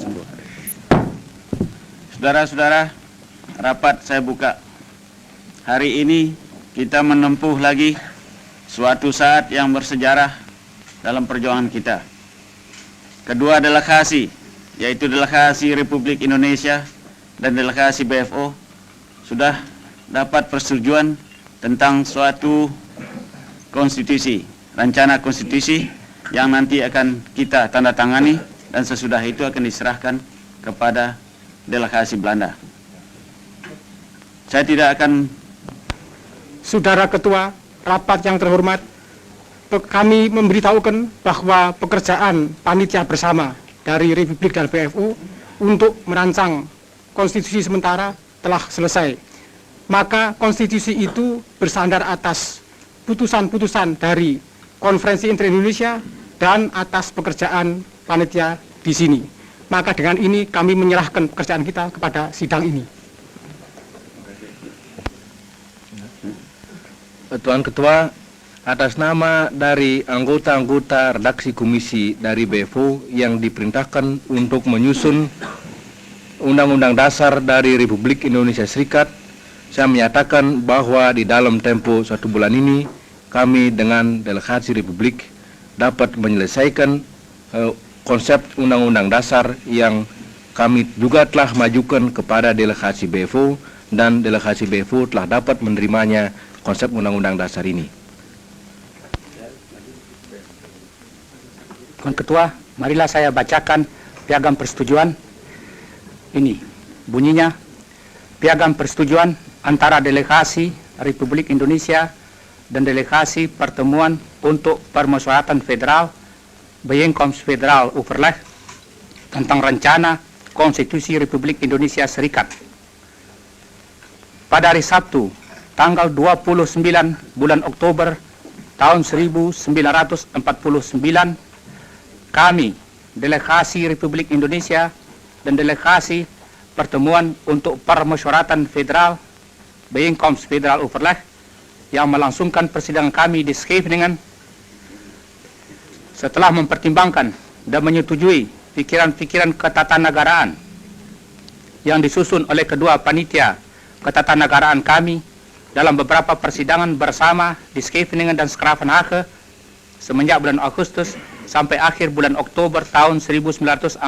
tersebut. Saudara-saudara, rapat saya buka. Hari ini kita menempuh lagi suatu saat yang bersejarah dalam perjuangan kita. Kedua delegasi, yaitu delegasi Republik Indonesia dan delegasi BFO, sudah dapat persetujuan tentang suatu konstitusi, rencana konstitusi yang nanti akan kita tanda tangani dan sesudah itu akan diserahkan kepada delegasi Belanda. Saya tidak akan... Saudara Ketua, rapat yang terhormat, kami memberitahukan bahwa pekerjaan panitia bersama dari Republik dan BFO untuk merancang konstitusi sementara telah selesai. Maka konstitusi itu bersandar atas putusan-putusan dari Konferensi Inter-Indonesia dan atas pekerjaan panitia di sini. Maka dengan ini kami menyerahkan pekerjaan kita kepada sidang ini. Tuan Ketua, atas nama dari anggota-anggota redaksi komisi dari BFO yang diperintahkan untuk menyusun Undang-Undang Dasar dari Republik Indonesia Serikat, saya menyatakan bahwa di dalam tempo 1 bulan ini, kami dengan delegasi Republik dapat menyelesaikan konsep Undang-Undang Dasar yang kami juga telah majukan kepada delegasi BFO, dan delegasi BFO telah dapat menerimanya konsep Undang-Undang Dasar ini. Tuan Ketua, marilah saya bacakan piagam persetujuan. Ini bunyinya: piagam persetujuan antara delegasi Republik Indonesia dan delegasi Pertemuan untuk Permusyawaratan Federal Bijeenkomst Federal Overleg tentang rencana Konstitusi Republik Indonesia Serikat. Pada hari Sabtu, tanggal 29 bulan Oktober tahun 1949, kami, delegasi Republik Indonesia dan delegasi Pertemuan untuk Permusyawaratan Federal Bijeenkomst Federal Overleg yang melangsungkan persidangan kami di Scheveningen, setelah mempertimbangkan dan menyetujui pikiran-pikiran ketatanegaraan yang disusun oleh kedua panitia ketatanegaraan kami dalam beberapa persidangan bersama di Scheveningen dan Schravenhage semenjak bulan Agustus sampai akhir bulan Oktober tahun 1949,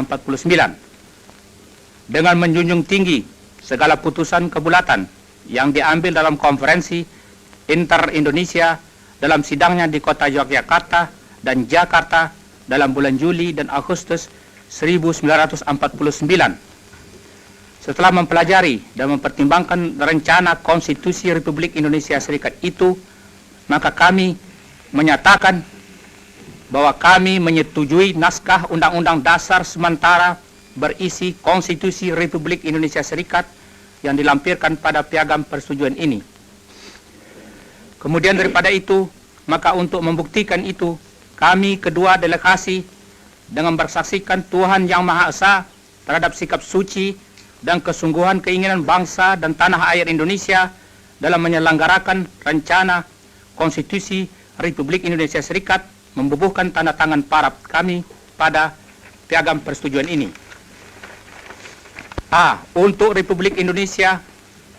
dengan menjunjung tinggi segala putusan kebulatan yang diambil dalam konferensi Inter-Indonesia dalam sidangnya di kota Yogyakarta dan Jakarta dalam bulan Juli dan Agustus 1949. Setelah mempelajari dan mempertimbangkan rencana Konstitusi Republik Indonesia Serikat itu, maka kami menyatakan bahwa kami menyetujui naskah Undang-Undang Dasar sementara berisi Konstitusi Republik Indonesia Serikat yang dilampirkan pada piagam persetujuan ini. Kemudian daripada itu, maka untuk membuktikan itu, kami kedua delegasi dengan bersaksikan Tuhan Yang Maha Esa terhadap sikap suci dan kesungguhan keinginan bangsa dan tanah air Indonesia dalam menyelenggarakan rencana Konstitusi Republik Indonesia Serikat, membubuhkan tanda tangan para kami pada piagam persetujuan ini. A. Untuk Republik Indonesia,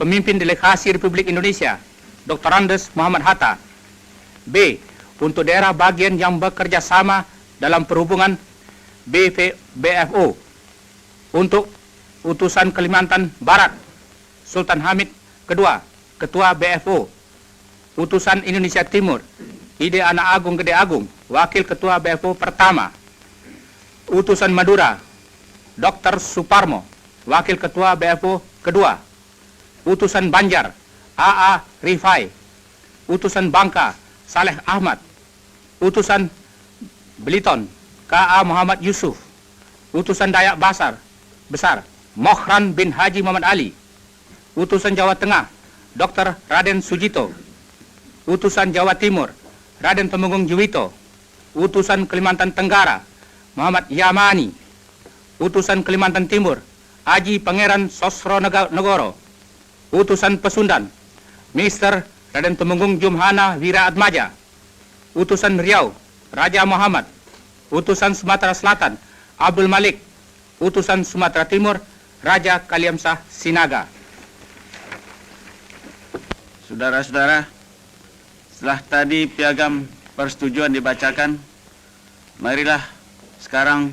pemimpin delegasi Republik Indonesia, Dr. Andes Muhammad Hatta. B. Untuk daerah bagian yang bekerja sama dalam perhubungan, BFO. Untuk utusan Kalimantan Barat, Sultan Hamid II, Ketua BFO. Utusan Indonesia Timur, Ide Anak Agung Gede Agung, Wakil Ketua BFO pertama. Utusan Madura, Dr. Suparmo, Wakil Ketua BFO kedua. Utusan Banjar, AA Rifai. Utusan Bangka, Saleh Ahmad. Utusan Beliton, KA Muhammad Yusuf. Utusan Dayak Besar, Mohran bin Haji Muhammad Ali. Utusan Jawa Tengah, Dr. Raden Sujito. Utusan Jawa Timur, Raden Temenggung Juwito. Utusan Kalimantan Tenggara, Muhammad Yamani. Utusan Kalimantan Timur, Haji Pangeran Sosronegoro. Utusan Pesundan, Mr. Raden Temenggung Jumhana Wira Atmaja. Utusan Riau, Raja Muhammad. Utusan Sumatera Selatan, Abdul Malik. Utusan Sumatera Timur, Raja Kaliamsah Sinaga. Saudara-saudara, setelah tadi piagam persetujuan dibacakan, marilah sekarang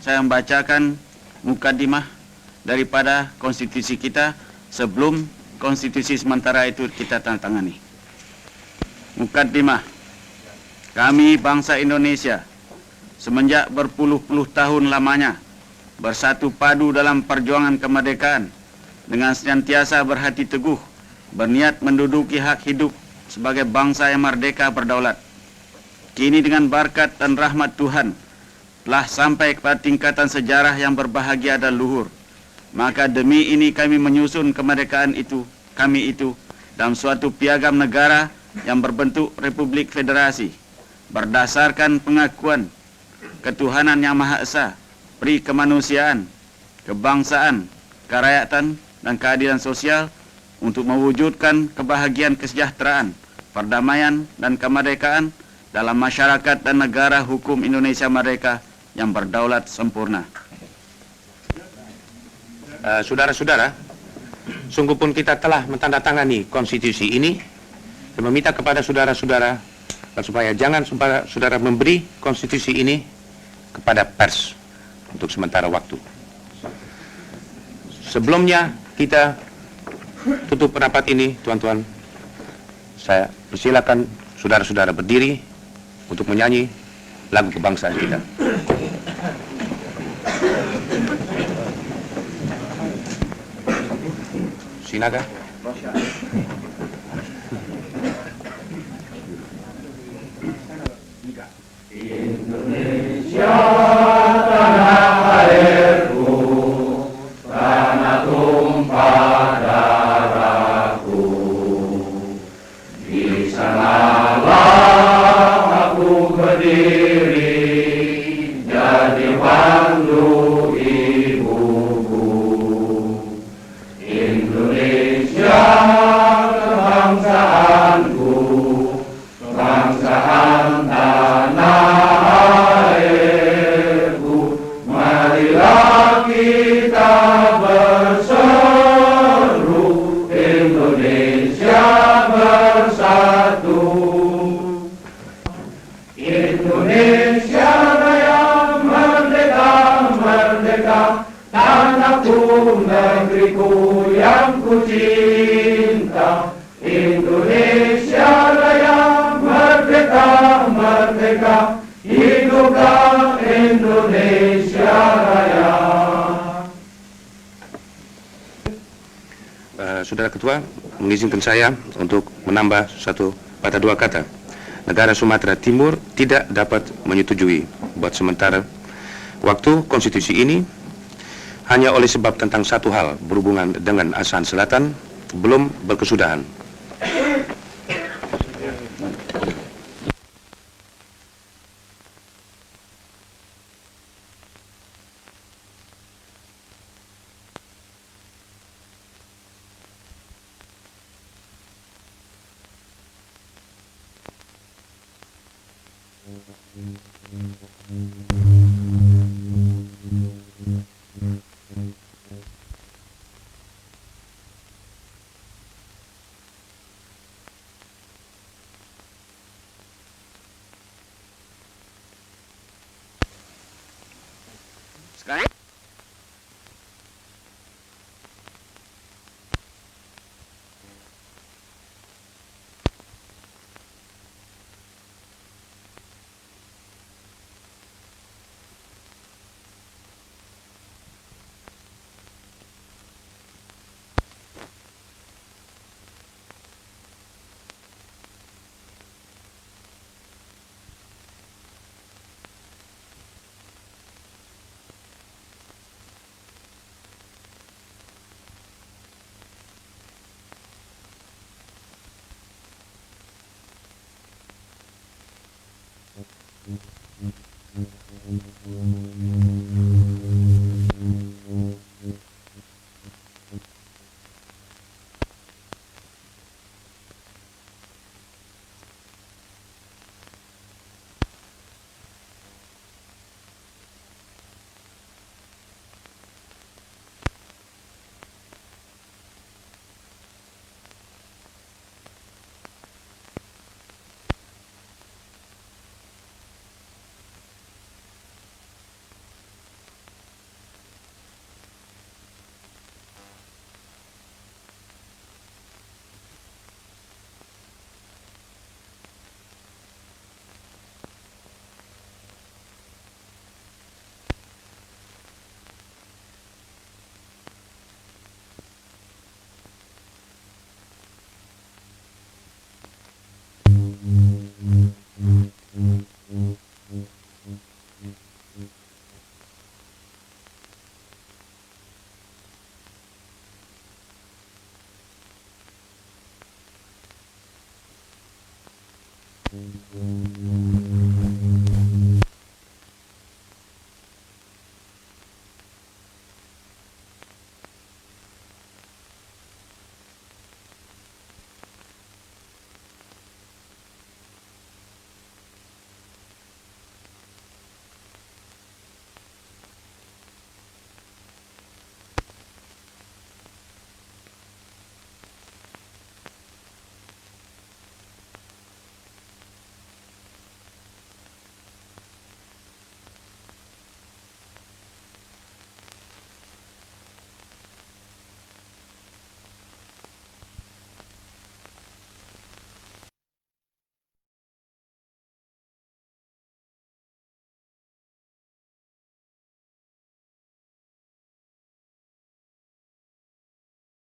saya membacakan mukadimah daripada konstitusi kita sebelum konstitusi sementara itu kita tandatangani. Mukadimah. Kami bangsa Indonesia semenjak berpuluh-puluh tahun lamanya bersatu padu dalam perjuangan kemerdekaan dengan senantiasa berhati teguh berniat menduduki hak hidup sebagai bangsa yang merdeka berdaulat. Kini dengan berkat dan rahmat Tuhan telah sampai kepada tingkatan sejarah yang berbahagia dan luhur. Maka demi ini kami menyusun kemerdekaan kami itu dalam suatu piagam negara yang berbentuk Republik Federasi berdasarkan pengakuan ketuhanan yang Maha Esa, peri kemanusiaan, kebangsaan, kerakyatan, dan keadilan sosial untuk mewujudkan kebahagiaan kesejahteraan, perdamaian, dan kemerdekaan dalam masyarakat dan negara hukum Indonesia merdeka yang berdaulat sempurna. Saudara-saudara, sungguh pun kita telah mentandatangani konstitusi ini dan meminta kepada saudara-saudara supaya jangan saudara memberi konstitusi ini kepada pers untuk sementara waktu. Sebelumnya kita tutup rapat ini, tuan-tuan. Saya persilakan saudara-saudara berdiri untuk menyanyi lagu kebangsaan kita. Sinaga. Negeriku yang ku cinta, Indonesia Raya, merdeka, merdeka, hiduplah Indonesia Raya. Saudara Ketua, mengizinkan saya untuk menambah satu patah dua kata. Negara Sumatera Timur tidak dapat menyetujui buat sementara waktu konstitusi ini hanya oleh sebab tentang satu hal berhubungan dengan ASEAN Selatan belum berkesudahan. Sekarang